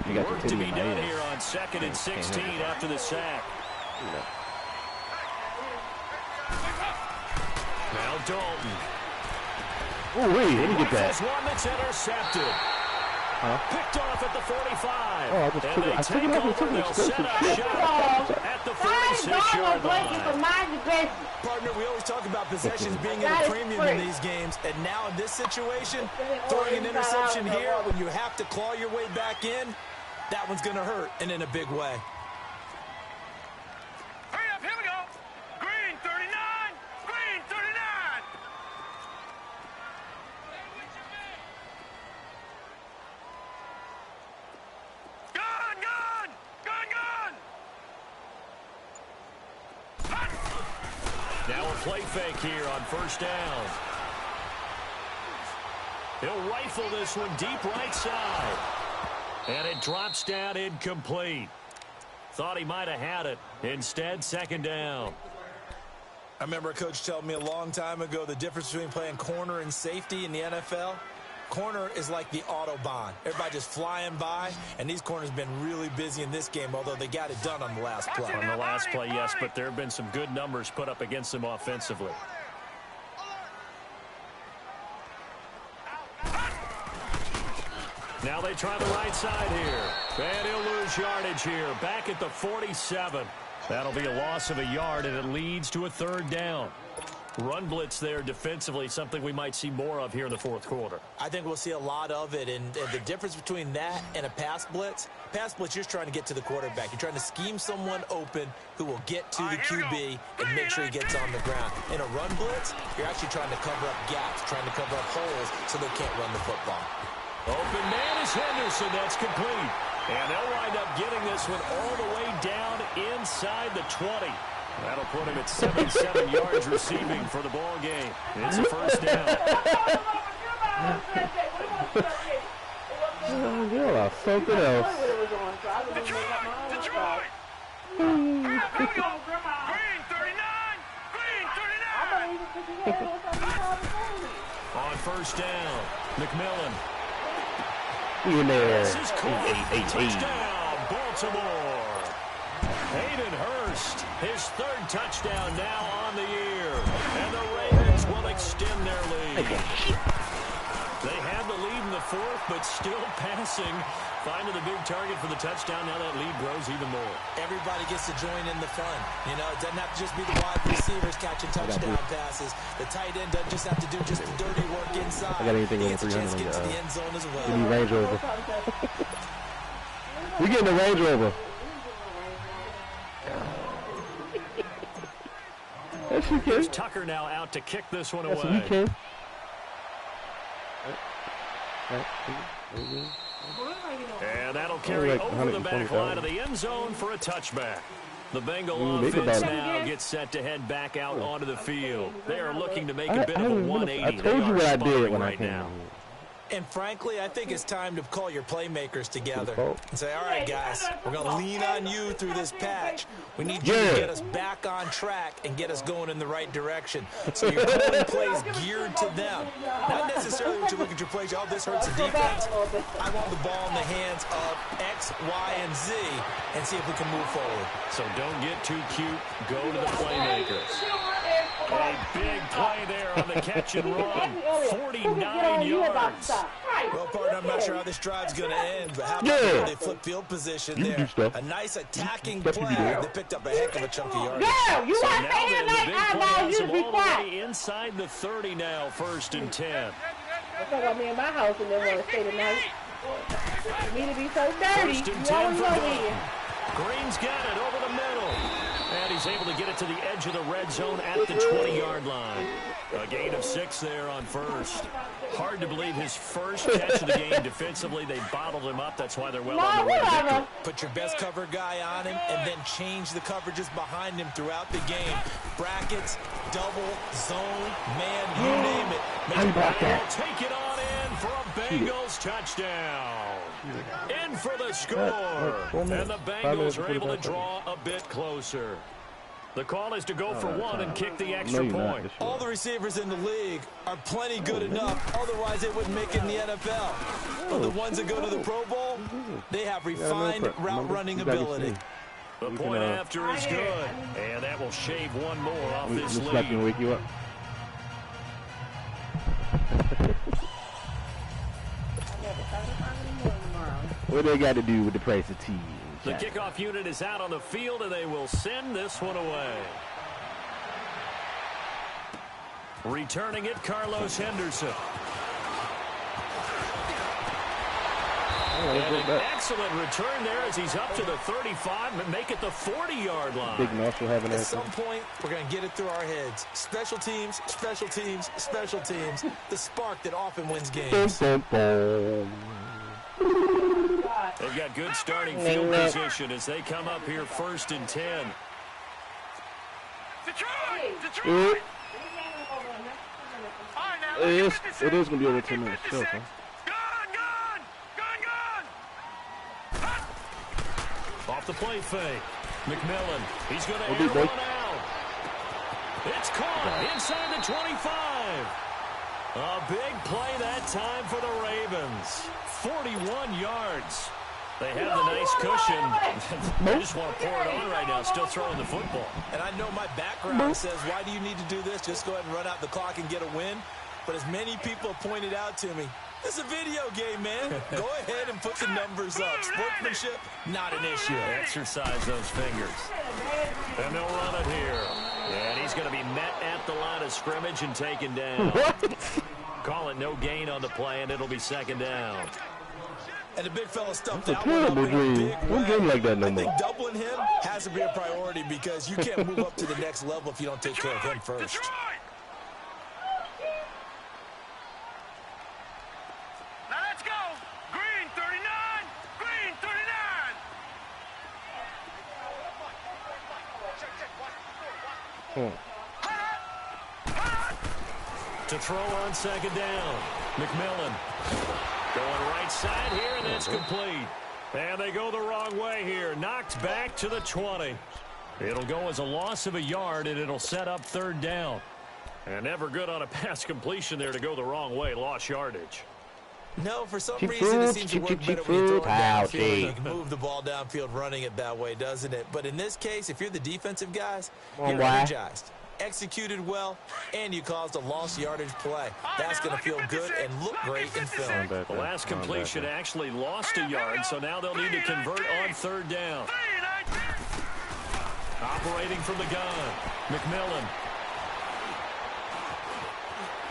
You got work to be done here on 2nd and 16 after the sack. Now Dalton. Ooh, wait, let me get that. There's one that's intercepted. Picked off at the 45. Oh, I just took it. I took it off and took it. They'll set up shot at the 46-yard line. Partner, we always talk about possessions being at a premium in these games, and now in this situation, throwing an interception here when you have to claw your way back in, that one's going to hurt, and in a big way. Hurry up, here we go. Green 39. Green 39. Gun, gun. Gun, gun. Now a play fake here on first down. He'll rifle this one deep right side. And it drops down incomplete. Thought he might have had it. Instead, second down. I remember a coach telling me a long time ago the difference between playing corner and safety in the NFL. Corner is like the Autobahn. Everybody just flying by, and these corners have been really busy in this game, although they got it done on the last play. On the last play, yes, but there have been some good numbers put up against them offensively. Now they try the right side here. And he'll lose yardage here. Back at the 47. That'll be a loss of a yard, and it leads to a third down. Run blitz there defensively, something we might see more of here in the fourth quarter. I think we'll see a lot of it, and the difference between that and a pass blitz, you're just trying to get to the quarterback. You're trying to scheme someone open who will get to the QB and make sure he gets on the ground. In a run blitz, you're actually trying to cover up gaps, trying to cover up holes so they can't run the football. Open man is Henderson. That's complete. And they'll wind up getting this one all the way down inside the 20. That'll put him at 77 yards receiving for the ball game. It's a first down. You're something else. Detroit! Green 39! Green 39! On first down, McMillan. In there. This is touchdown, Baltimore. Hayden Hurst, his third touchdown now on the year. And the Ravens will extend their lead. They had the lead in the fourth, but still passing. Finding the big target for the touchdown. Now that lead grows even more. Everybody gets to join in the fun. You know, it doesn't have to just be the wide receivers catching touchdown passes. The tight end doesn't just have to do just the dirty work inside. I got anything he over gets a chance to 300 get to the end zone as well. Give me Range Rover. We getting the Range Rover. Yes, we Here's can. Tucker now out to kick this one Yes, away. we can. And that'll carry over the back line of the end zone for a touchback. The Bengal offense now gets set to head back out onto the field. They are looking to make a bit of a 180. I told you what I did when I came now. And frankly, I think it's time to call your playmakers together and say, all right, guys, we're going to lean on you through this patch. We need you to get us back on track and get us going in the right direction. So you're calling plays geared to them. Not necessarily when you look at your plays, oh, this hurts the defense. I want the ball in the hands of X, Y, and Z and see if we can move forward. So don't get too cute. Go to the playmakers. A big play there on the catch and run. 49 yards. Well, partner, I'm not sure how this drive's going to end, but how about they flip field position there? A nice attacking play. They picked up a heck of a chunk of yardage. Yeah, you want to the like big eyeball, you play be all quiet. the way inside the 30 now, 1st and 10. That's why me in my house and they want to stay tonight. For me to be so dirty, 1st and you 10 always for know Dalton. me. Green's got it over the middle. And he's able to get it to the edge of the red zone at the 20-yard line. A gain of 6 there on first. Hard to believe his first catch of the game defensively. They bottled him up. That's why they're well on their way to victory. Put your best cover guy on him and then change the coverages behind him throughout the game. Brackets, double, zone, man, you name it. They'll take it on in for a Bengals touchdown. In for the score. And the Bengals are able to draw a bit closer. The call is to go for one and kick the extra point. All the receivers in the league are plenty good enough. Otherwise, they wouldn't make it in the NFL. But the ones that go to the Pro Bowl, they have refined route running ability. The point after is good. And that will shave one more off this lead. Can wake you up. What they got to do with the price of tea? The kickoff unit is out on the field, and they will send this one away. Returning it, Carlos Henderson. An excellent return there as he's up to the 35 and make it the 40-yard line. Big Marshall having At some point, we're going to get it through our heads. Special teams, special teams, special teams. The spark that often wins games. They've got good starting field position as they come up here 1st and 10. Detroit. It is going to be over 10 minutes. Still, huh? Off the play fake. McMillan. He's going to air one out. It's caught inside the 25. A big play that time for the Ravens. 41 yards. They have the nice cushion. They just want to pour it on right now, still throwing the football. And I know my background says, why do you need to do this? Just go ahead and run out the clock and get a win. But as many people have pointed out to me, it's a video game, man. Go ahead and put the numbers up. Sportsmanship, not an issue. Exercise those fingers. And they'll run it here. And he's going to be met at the line of scrimmage and taken down. Call it no gain on the play, and it'll be second down. And the big fella stumped That's out a terrible dream. Don't dream like that no more. I think doubling him has to be a priority because you can't move up to the next level if you don't take care of him first. Now let's go. Green 39. Green 39. To throw on second down. McMillan. Going right side here, and that's complete. And they go the wrong way here. Knocked back to the 20. It'll go as a loss of a yard, and it'll set up third down. And never good on a pass completion there to go the wrong way. Lost yardage. No, for some reason it seems to work better when you throw it downfield. You can move the ball downfield running it that way, doesn't it? But in this case, if you're the defensive guys, you're energized. Executed well, and you caused a lost yardage play. That's going to feel good and look great in film. The last completion actually lost a yard, so now they'll need to convert on third down. Operating from the gun, McMillan.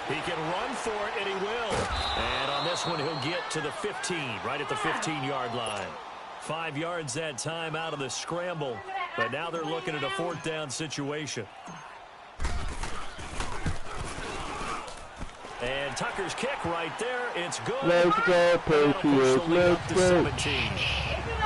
He can run for it, and he will. And on this one, he'll get to the 15, right at the 15-yard line. 5 yards that time out of the scramble, but now they're looking at a fourth down situation. And Tucker's kick right there. It's good. Let's go, Patriots. Let's go.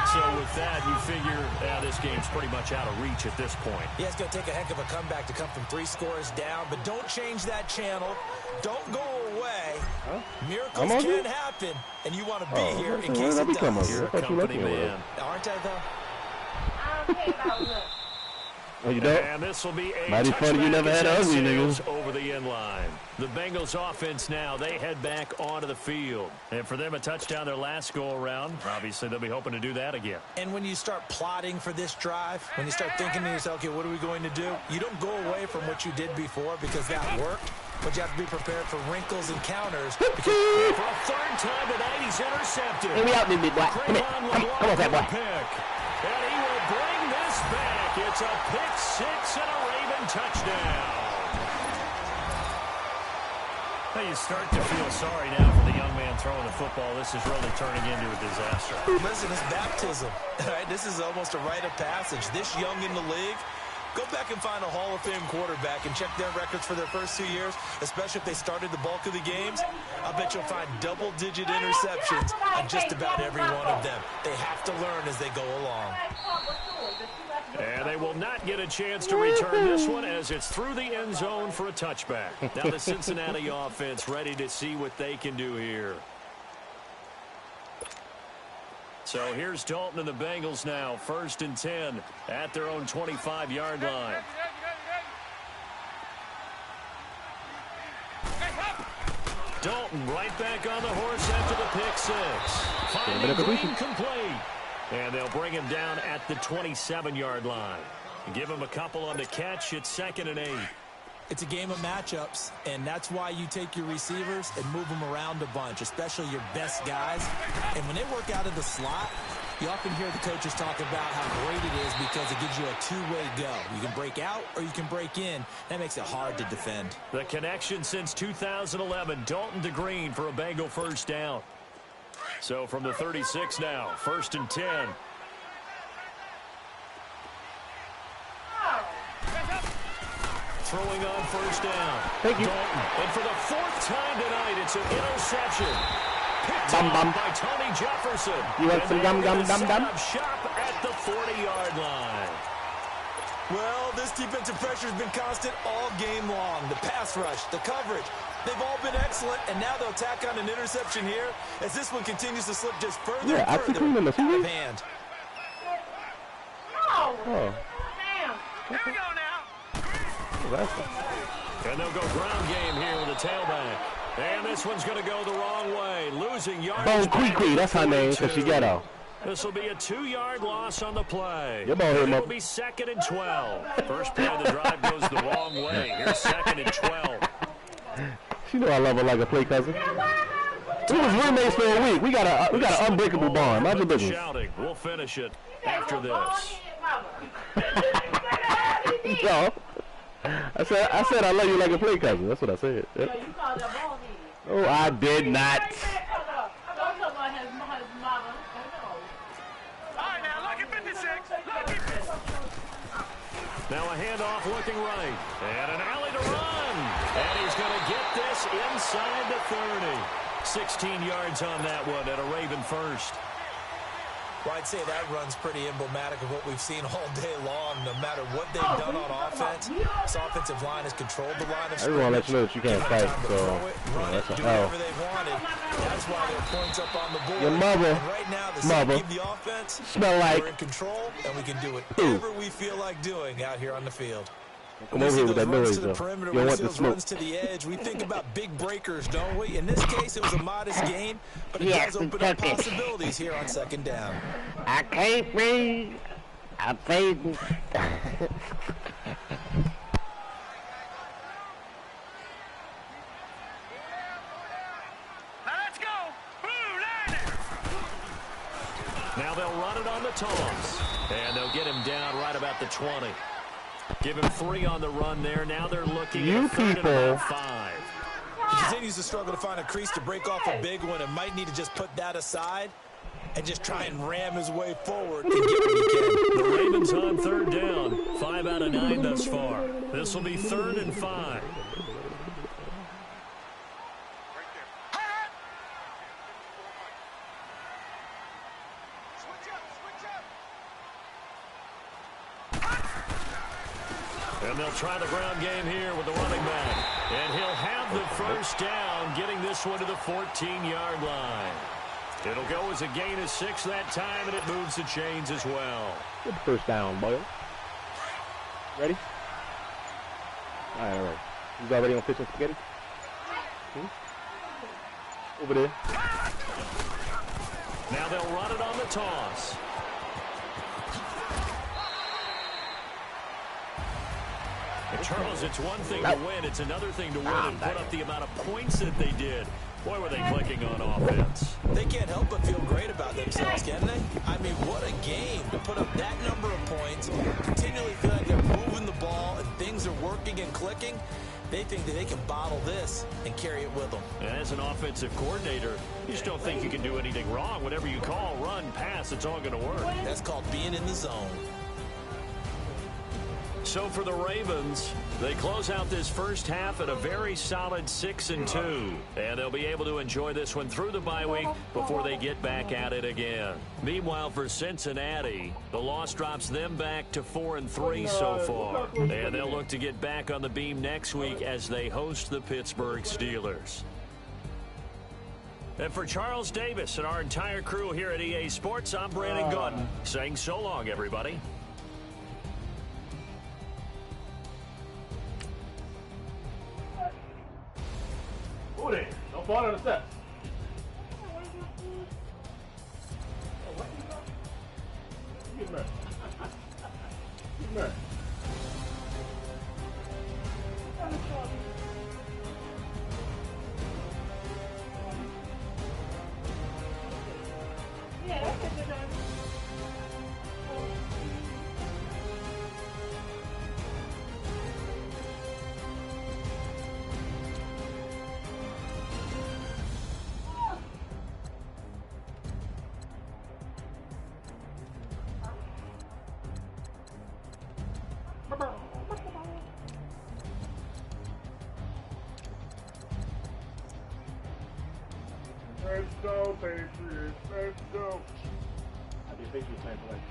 So with that, you figure this game's pretty much out of reach at this point. Yeah, it's going to take a heck of a comeback to come from 3 scores down, but don't change that channel. Don't go away. Huh? Miracles can happen, and you want to be here in case it does. You're a company man. Aren't I, though? I don't care about look. Oh, you don't? And this will be a mighty funny you never had ugly niggas over the end line. The Bengals offense now, they head back onto the field. And for them, a touchdown their last go-around. Obviously, they'll be hoping to do that again. And when you start plotting for this drive, when you start thinking to yourself, okay, what are we going to do? You don't go away from what you did before because that worked. But you have to be prepared for wrinkles and counters. For a third time tonight, he's intercepted. Hey, we out, big boy. Come on, fat boy. And he will bring this back. It's a pick six and a Raven touchdown. Now you start to feel sorry now for the young man throwing the football. This is really turning into a disaster. Listen, it's baptism. All right, this is almost a rite of passage. This young in the league, go back and find a Hall of Fame quarterback and check their records for their first 2 years, especially if they started the bulk of the games. I bet you'll find double-digit interceptions on just about every one of them. They have to learn as they go along. And they will not get a chance to return this one as it's through the end zone for a touchback. Now the Cincinnati offense ready to see what they can do here. So here's Dalton and the Bengals now, 1st and 10 at their own 25-yard line. Dalton right back on the horse after the pick six. Finding Green complete. And they'll bring him down at the 27-yard line. Give him a couple on the catch. It's 2nd and 8. It's a game of matchups, and that's why you take your receivers and move them around a bunch, especially your best guys. And when they work out of the slot, you often hear the coaches talk about how great it is because it gives you a two-way go. You can break out or you can break in. That makes it hard to defend. The connection since 2011, Dalton to Green for a Bengal first down. So from the 36 now, 1st and 10. Throwing on first down. Thank you. Dalton. And for the 4th time tonight, it's an interception. Picked up by Tony Jefferson. You want some gum? Shop at the 40-yard line. Well, this defensive pressure has been constant all game long. The pass rush, the coverage, they've all been excellent, and now they'll tack on an interception here as this one continues to slip just further and further out of hand. Oh. Here we go now. And they'll go ground game here with the tailback. And this one's going to go the wrong way. Losing yards. Quickly, that's her name, because she got out. This will be a 2-yard loss on the play. Your ball here, It will be 2nd and 12. First play of the drive goes the wrong way. Here's 2nd and 12. She know I love her like a play cousin. We was roommates for a week. We got an unbreakable bond. Mind your business. Shouting. We'll finish it after this. No. I said I love you like a play cousin. That's what I said. Yep. You called her ball head. Oh, I did not. Don't talk about his mother. All right, now, lucky 56. Lucky 56. Now a handoff looking right. And an alley to run. And he's going to get this inside the 30. 16 yards on that one and a Raven first. Well, I'd say that run's pretty emblematic of what we've seen all day long. No matter what they've done on offense, this offensive line has controlled the line of scrimmage. I just want to let you know that you can't fight, so run it, do whatever they wanted. That's why there are points up on the board. Your mother, and right now, the offense, smell like we're in control, and we can do whatever we feel like doing out here on the field. Come over here with that noise, though. You don't want the smoke. Runs to the edge. We think about big breakers, don't we? In this case, it was a modest gain, but it does open up possibilities here on 2nd down. I can't breathe. I'm fading. Now let's go. Blue Niners. Now they'll run it on the toss. And they'll get him down right about the 20. Give him 3 on the run there. Now they're looking at 3rd and about 5. He continues to struggle to find a crease to break off a big one and might need to just put that aside and just try and ram his way forward and get what he can. The Ravens on 3rd down. 5 out of 9 thus far. This will be 3rd and 5. And they'll try the ground game here with the running back. And he'll have the first down, getting this one to the 14-yard line. It'll go as a gain of 6 that time, and it moves the chains as well. Good first down, boy. Ready? All right. You guys ready on fish and spaghetti? Over there. Now they'll run it on the toss. And Charles, it's one thing to win. It's another thing to win and put up the amount of points that they did. Boy, were they clicking on offense. They can't help but feel great about themselves, can they? I mean, what a game to put up that number of points, continually feel like they're moving the ball and things are working and clicking. They think that they can bottle this and carry it with them. And as an offensive coordinator, you just don't think you can do anything wrong. Whatever you call, run, pass, it's all going to work. That's called being in the zone. So for the Ravens, they close out this first half at a very solid 6-2. And they'll be able to enjoy this one through the bye week before they get back at it again. Meanwhile, for Cincinnati, the loss drops them back to 4-3 so far. And they'll look to get back on the beam next week as they host the Pittsburgh Steelers. And for Charles Davis and our entire crew here at EA Sports, I'm Brandon Gordon saying so long, everybody. Don't fall on the steps. Get back. Get back. Yeah, that's a good one. Let's go, Patriots. Let's go. I did Patriots fan for like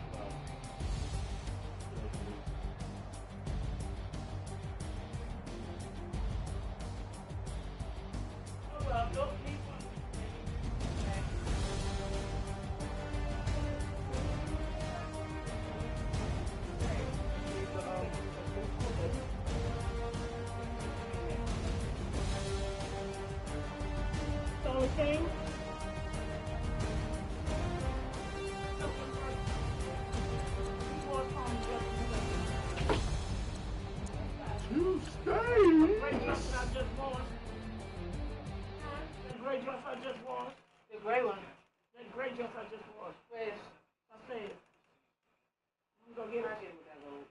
game? You stay. Great jump that I just won. That great jump I just won. The great one. That great jump I just won.